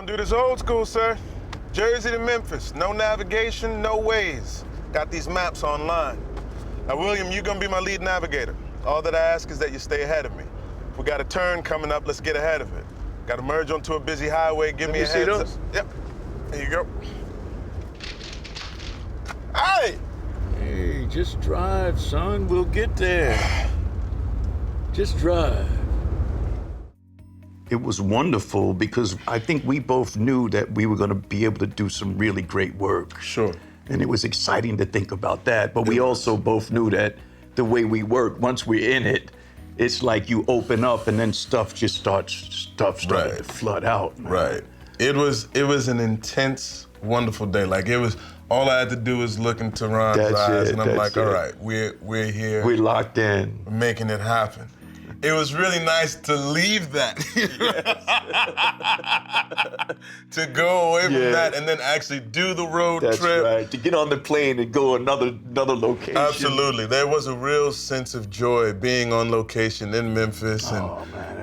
do this old school, sir. Jersey to Memphis, no navigation, no ways. Got these maps online. Now, William, you're gonna be my lead navigator. All that I ask is that you stay ahead of me. If we got a turn coming up, let's get ahead of it. Got to merge onto a busy highway, give me a heads up. Yep, there you go. Hey! Hey, just drive, son. We'll get there. Just drive. It was wonderful because I think we both knew that we were going to be able to do some really great work. Sure. And it was exciting to think about that. But we also both knew that the way we work, once we're in it, it's like you open up and then stuff started to flood out. Man. Right. It was an intense, wonderful day. Like, it was, all I had to do was look into Ron's eyes, and I'm like, all right, we're here. We're locked in. We're making it happen. It was really nice to leave that, to go away from that and then actually do the road trip. That's right, to get on the plane and go another location. Absolutely, there was a real sense of joy being on location in Memphis and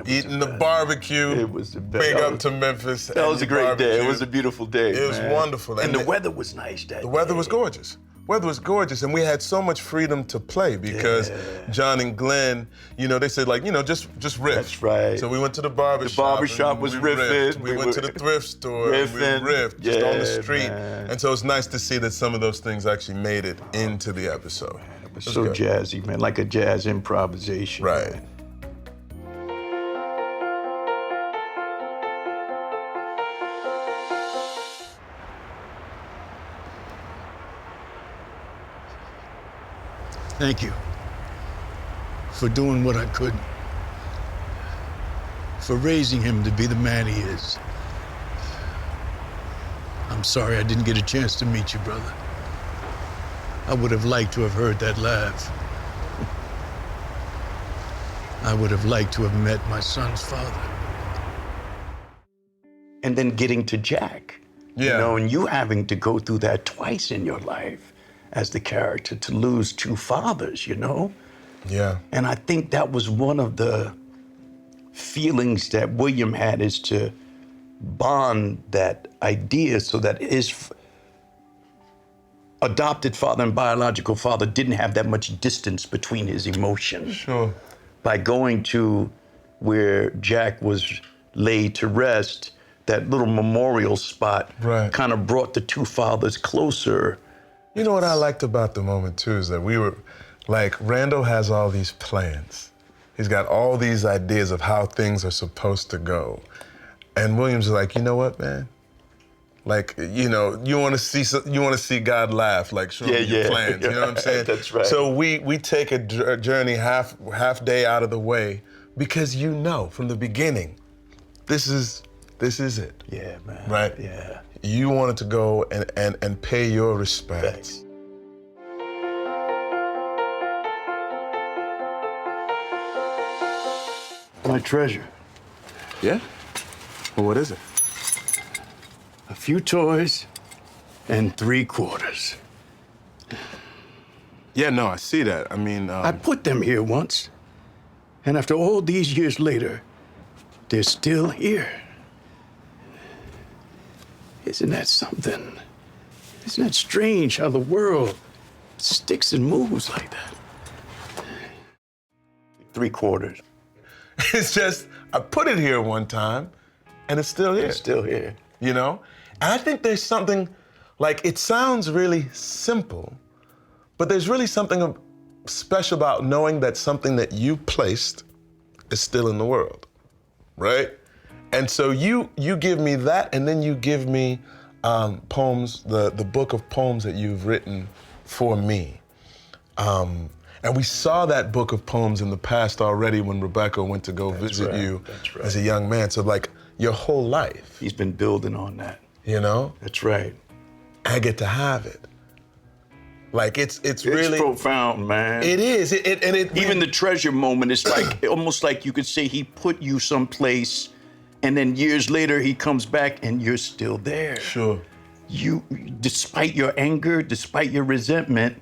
eating the barbecue. It was the best. Big up to Memphis. That was a great day. It was a beautiful day. It was wonderful. And the weather was nice that day. The weather was gorgeous. Weather was gorgeous, and we had so much freedom to play because John and Glenn, you know, they said, like, you know, just riff. That's right. So we went to the barbershop. The barbershop was riffing. We went to the thrift store. Riffing. And we riffed just on the street. Man. And so it's nice to see that some of those things actually made it into the episode. It was so jazzy, man, like a jazz improvisation. Right. Man. Thank you for doing what I could, for raising him to be the man he is. I'm sorry I didn't get a chance to meet you, brother. I would have liked to have heard that laugh. I would have liked to have met my son's father. And then getting to Jack, you know, and you having to go through that twice in your life as the character, to lose two fathers, you know? Yeah. And I think that was one of the feelings that William had, is to bond that idea so that his adopted father and biological father didn't have that much distance between his emotions. Sure. By going to where Jack was laid to rest, that little memorial spot kind of brought the two fathers closer. You know what I liked about the moment, too, is that we were, like, Randall has all these plans. He's got all these ideas of how things are supposed to go. And Williams is like, you know what, man? Like, you know, you want to see God laugh, like, show me your plans, you know what I'm saying? That's right. So we take a journey half day out of the way because you know from the beginning, this is it. Yeah, man. Right? Yeah. You wanted to go and pay your respects. My treasure. Yeah? Well, what is it? A few toys and 3 quarters. Yeah, no, I see that. I mean, I put them here once, and after all these years later, they're still here. Isn't that something? Isn't that strange how the world sticks and moves like that? 3 quarters. It's just, I put it here one time, and it's still here. It's still here. You know? And I think there's something, like, it sounds really simple, but there's really something special about knowing that something that you placed is still in the world, right? And so you give me that, and then you give me poems, the book of poems that you've written for me. And we saw that book of poems in the past already when Rebecca went to go visit you as a young man. So, like, your whole life. He's been building on that. You know? That's right. I get to have it. Like, it's really profound, man. It is. Even the treasure moment, it's like almost like you could say he put you someplace, and then years later he comes back and you're still there. Sure. You, despite your anger, despite your resentment,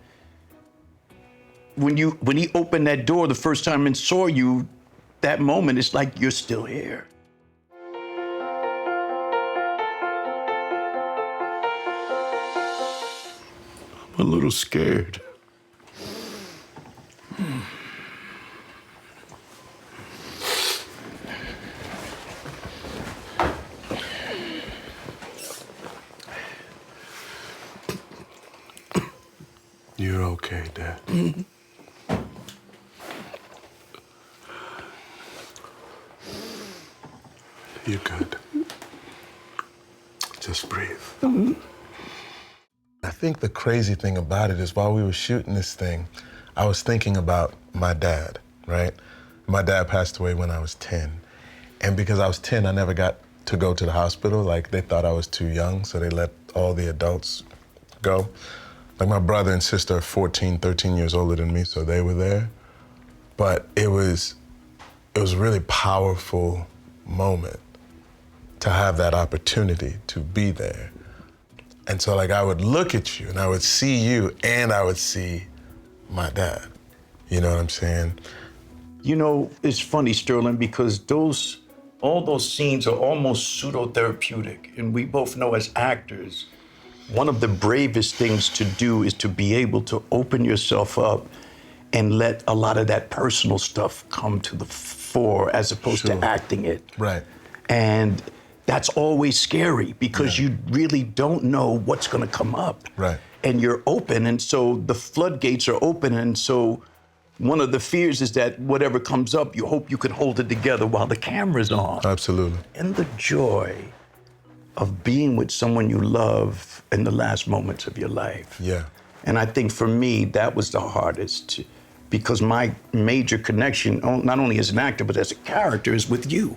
when he opened that door the first time and saw you, that moment, it's like you're still here. a little scared. You're okay, Dad. You're good. Just breathe. I think the crazy thing about it is while we were shooting this thing, I was thinking about my dad, right? My dad passed away when I was 10. And because I was 10, I never got to go to the hospital. Like, they thought I was too young, so they let all the adults go. Like, my brother and sister are 14, 13 years older than me, so they were there. But it was a really powerful moment to have that opportunity to be there. And so, like, I would look at you and I would see you and I would see my dad. You know what I'm saying? You know, it's funny, Sterling, because all those scenes are almost pseudo-therapeutic. And we both know as actors, one of the bravest things to do is to be able to open yourself up and let a lot of that personal stuff come to the fore as opposed to acting it. Right. And that's always scary because you really don't know what's going to come up. Right. And you're open, and so the floodgates are open, and so one of the fears is that whatever comes up, you hope you can hold it together while the camera's on. Absolutely. And the joy of being with someone you love in the last moments of your life. Yeah. And I think for me, that was the hardest because my major connection, not only as an actor, but as a character, is with you.